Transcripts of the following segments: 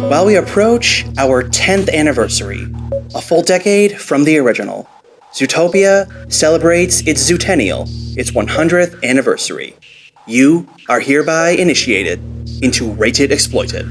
While we approach our 10th anniversary, a full decade from the original, Zootopia celebrates its Zootennial, its 100th anniversary. You are hereby initiated into Rated Exploited.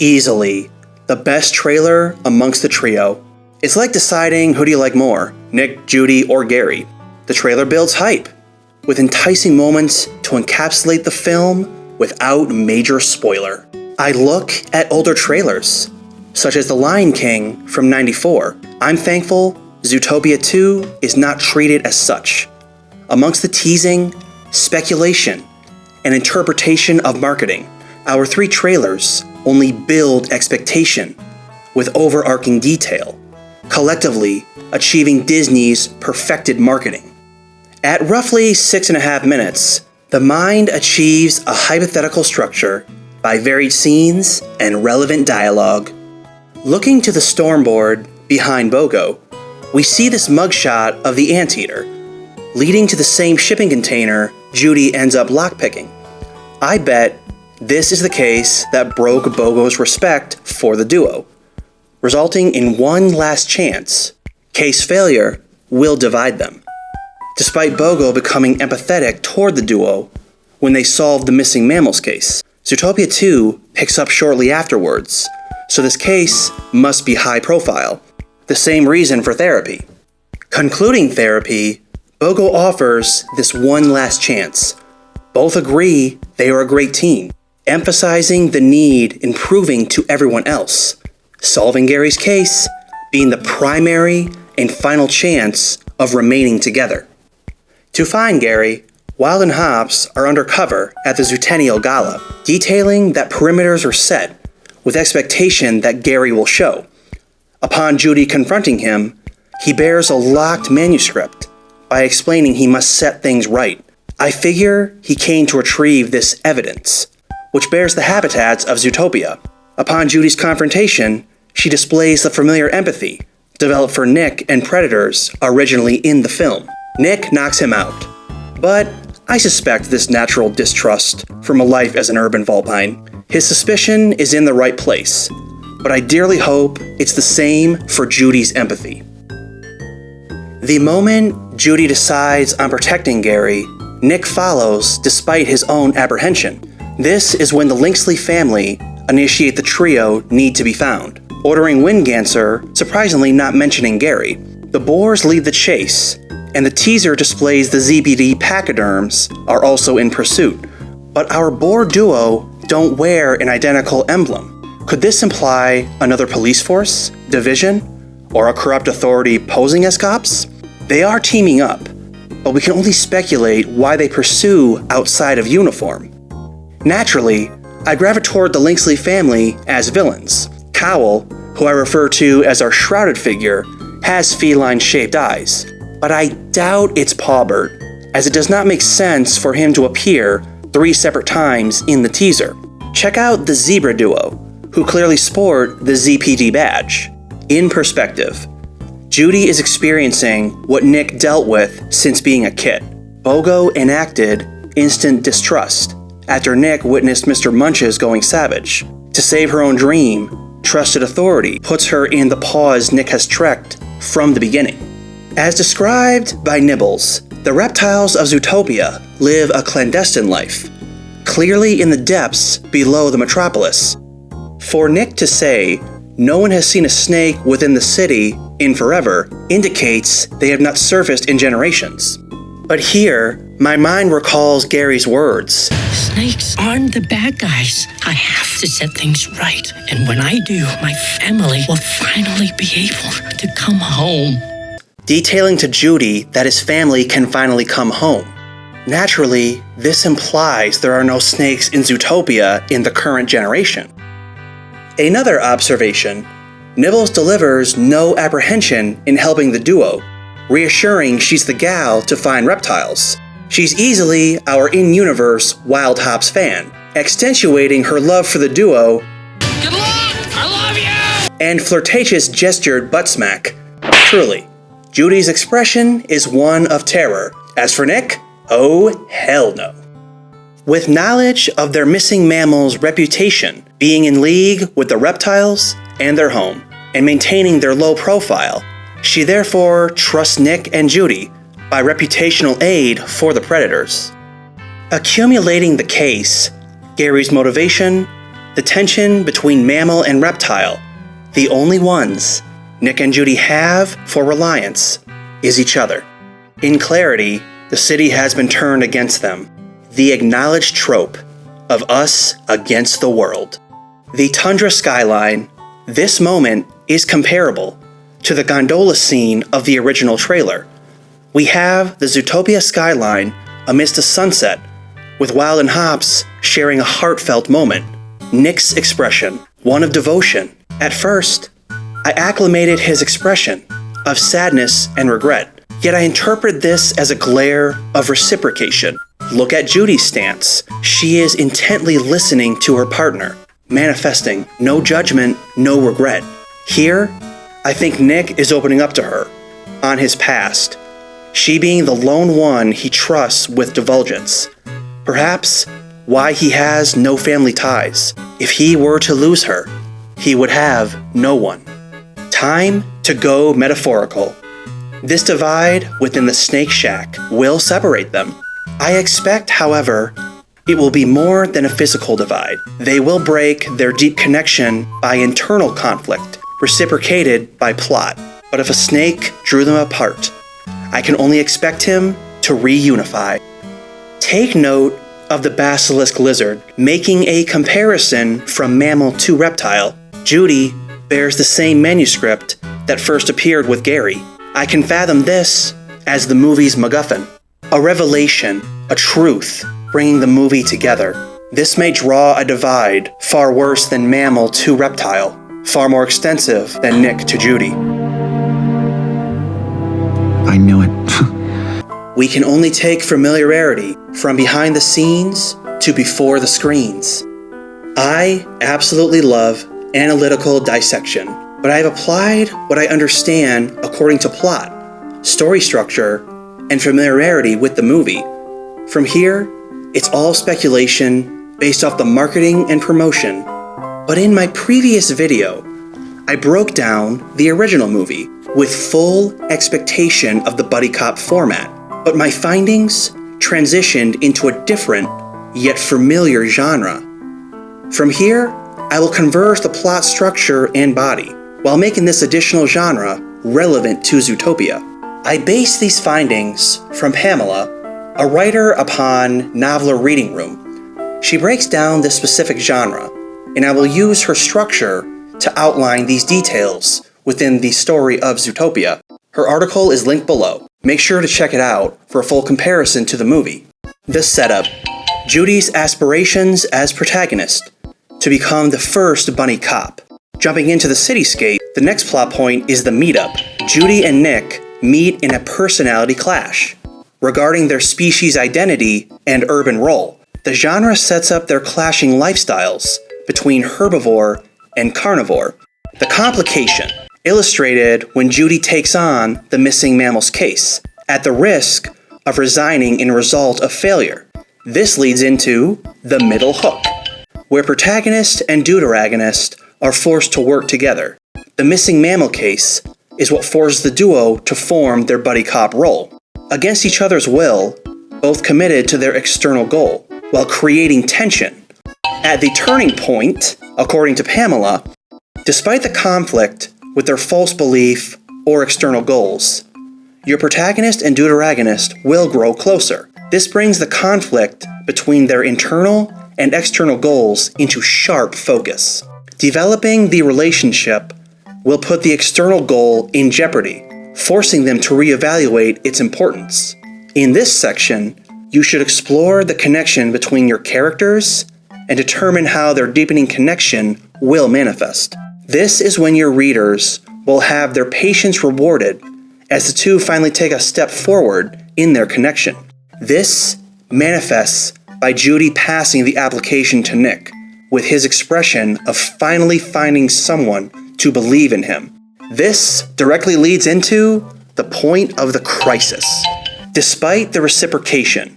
Easily the best trailer amongst the trio. It's like deciding who do you like more, Nick, Judy, or Gary. The trailer builds hype, with enticing moments to encapsulate the film without major spoiler. I look at older trailers, such as The Lion King from '94. I'm thankful Zootopia 2 is not treated as such. Amongst the teasing, speculation, and interpretation of marketing, our 3 trailers only build expectation with overarching detail, collectively achieving Disney's perfected marketing. At roughly 6.5 minutes, the mind achieves a hypothetical structure by varied scenes and relevant dialogue. Looking to the stormboard behind Bogo, we see this mugshot of the anteater, leading to the same shipping container Judy ends up lockpicking. I bet this is the case that broke Bogo's respect for the duo, resulting in one last chance. Case failure will divide them. Despite Bogo becoming empathetic toward the duo when they solved the missing mammals case, Zootopia 2 picks up shortly afterwards, so this case must be high profile. The same reason for therapy. Concluding therapy, Bogo offers this one last chance. Both agree they are a great team, emphasizing the need in proving to everyone else, solving Gary's case being the primary and final chance of remaining together. To find Gary, Wild and Hops are undercover at the Zootennial Gala, detailing that perimeters are set with expectation that Gary will show. Upon Judy confronting him, he bears a locked manuscript by explaining he must set things right. I figure he came to retrieve this evidence, which bears the habitats of Zootopia. Upon Judy's confrontation, she displays the familiar empathy developed for Nick and predators originally in the film. Nick knocks him out, but I suspect this natural distrust from a life as an urban vulpine. His suspicion is in the right place, but I dearly hope it's the same for Judy's empathy. The moment Judy decides on protecting Gary, Nick follows despite his own apprehension. This is when the Linksley family initiate the trio need to be found, ordering Winganser, surprisingly not mentioning Gary. The boars lead the chase, and the teaser displays the ZPD pachyderms are also in pursuit. But our boar duo don't wear an identical emblem. Could this imply another police force, division, or a corrupt authority posing as cops? They are teaming up, but we can only speculate why they pursue outside of uniform. Naturally, I gravitate toward the Linksley family as villains. Cowl, who I refer to as our shrouded figure, has feline-shaped eyes, but I doubt it's Pawbert, as it does not make sense for him to appear 3 separate times in the teaser. Check out the zebra duo, who clearly sport the ZPD badge. In perspective, Judy is experiencing what Nick dealt with since being a kid. Bogo enacted instant distrust after Nick witnessed Mr. Munches going savage. To save her own dream, trusted authority puts her in the paws Nick has trekked from the beginning. As described by Nibbles, the reptiles of Zootopia live a clandestine life, clearly in the depths below the metropolis. For Nick to say no one has seen a snake within the city in forever indicates they have not surfaced in generations. But here, my mind recalls Gary's words. Snakes aren't the bad guys. I have to set things right. And when I do, my family will finally be able to come home. Detailing to Judy that his family can finally come home. Naturally, this implies there are no snakes in Zootopia in the current generation. Another observation, Nibbles delivers no apprehension in helping the duo, reassuring she's the gal to find reptiles. She's easily our in-universe Wild Hops fan, accentuating her love for the duo. Good luck! I love you! And flirtatious gestured butt smack. Truly, Judy's expression is one of terror. As for Nick, oh hell no. With knowledge of their missing mammal's reputation being in league with the reptiles and their home, and maintaining their low profile, she therefore trusts Nick and Judy by reputational aid for the predators. Accumulating the case, Gary's motivation, the tension between mammal and reptile, the only ones Nick and Judy have for reliance is each other. In clarity, the city has been turned against them, the acknowledged trope of us against the world. The tundra skyline, this moment is comparable to the gondola scene of the original trailer. We have the Zootopia skyline amidst a sunset, with Wild and Hops sharing a heartfelt moment. Nick's expression, one of devotion. At first, I acclimated his expression of sadness and regret, yet I interpret this as a glare of reciprocation. Look at Judy's stance. She is intently listening to her partner, manifesting no judgment, no regret. Here, I think Nick is opening up to her on his past, she being the lone one he trusts with divulgence. Perhaps why he has no family ties. If he were to lose her, he would have no one. Time to go metaphorical. This divide within the snake shack will separate them. I expect, however, it will be more than a physical divide. They will break their deep connection by internal conflict, reciprocated by plot. But if a snake drew them apart, I can only expect him to reunify. Take note of the basilisk lizard, making a comparison from mammal to reptile. Judy bears the same manuscript that first appeared with Gary. I can fathom this as the movie's MacGuffin, a revelation, a truth, bringing the movie together. This may draw a divide far worse than mammal to reptile, far more extensive than Nick to Judy. I knew it. We can only take familiarity from behind the scenes to before the screens. I absolutely love analytical dissection, but I have applied what I understand according to plot, story structure, and familiarity with the movie. From here, it's all speculation based off the marketing and promotion. But in my previous video, I broke down the original movie with full expectation of the buddy cop format. But my findings transitioned into a different, yet familiar genre. From here, I will converge the plot structure and body, while making this additional genre relevant to Zootopia. I base these findings from Pamela, a writer upon Novlr Reading Room. She breaks down this specific genre, and I will use her structure to outline these details within the story of Zootopia. Her article is linked below. Make sure to check it out for a full comparison to the movie. The setup. Judy's aspirations as protagonist, to become the first bunny cop. Jumping into the cityscape, the next plot point is the meetup. Judy and Nick meet in a personality clash regarding their species identity and urban role. The genre sets up their clashing lifestyles between herbivore and carnivore. The complication, illustrated when Judy takes on the missing mammal's case, at the risk of resigning in result of failure. This leads into the middle hook, where protagonist and deuteragonist are forced to work together. The missing mammal case is what forces the duo to form their buddy cop role. Against each other's will, both committed to their external goal, while creating tension. At the turning point, according to Pamela, despite the conflict with their false belief or external goals, your protagonist and deuteragonist will grow closer. This brings the conflict between their internal and external goals into sharp focus. Developing the relationship will put the external goal in jeopardy, forcing them to reevaluate its importance. In this section, you should explore the connection between your characters and determine how their deepening connection will manifest. This is when your readers will have their patience rewarded as the two finally take a step forward in their connection. This manifests by Judy passing the application to Nick, with his expression of finally finding someone to believe in him. This directly leads into the point of the crisis. Despite the reciprocation,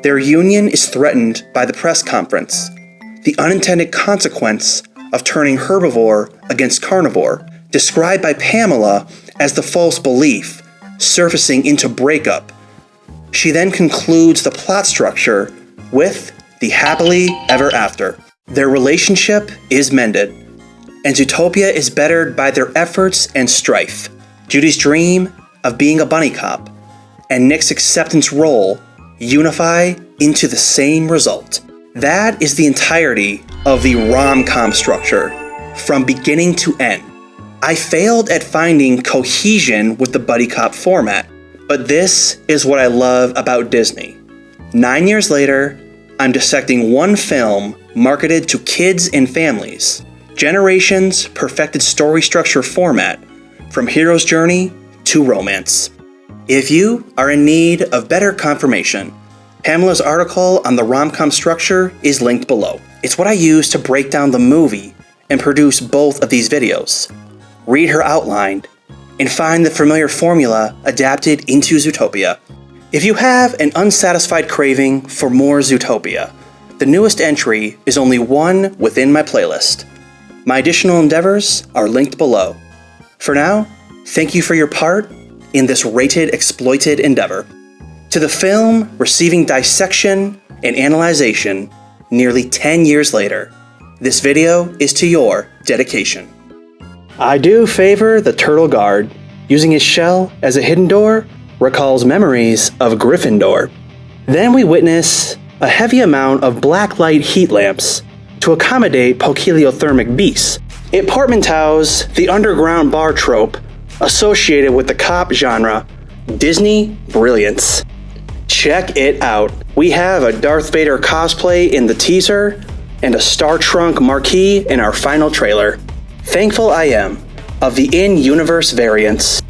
their union is threatened by the press conference, the unintended consequence of turning herbivore against carnivore, described by Pamela as the false belief surfacing into breakup. She then concludes the plot structure with the happily ever after. Their relationship is mended, and Zootopia is bettered by their efforts and strife. Judy's dream of being a bunny cop and Nick's acceptance role unify into the same result. That is the entirety of the rom-com structure, from beginning to end. I failed at finding cohesion with the buddy cop format, but this is what I love about Disney. 9 years later, I'm dissecting one film marketed to kids and families. Generations perfected story structure format, from hero's journey to romance. If you are in need of better confirmation, Pamela's article on the rom-com structure is linked below. It's what I use to break down the movie and produce both of these videos. Read her outline and find the familiar formula adapted into Zootopia. If you have an unsatisfied craving for more Zootopia, the newest entry is only one within my playlist. My additional endeavors are linked below. For now, thank you for your part in this rated exploited endeavor. To the film receiving dissection and analyzation nearly 10 years later, this video is to your dedication. I do favor the Turtle Guard. Using his shell as a hidden door recalls memories of Gryffindor. Then we witness a heavy amount of blacklight heat lamps to accommodate poikilothermic beasts. It portmanteaus the underground bar trope associated with the cop genre. Disney brilliance. Check it out. We have a Darth Vader cosplay in the teaser and a Star Trunk marquee in our final trailer. Thankful I am of the in-universe variants.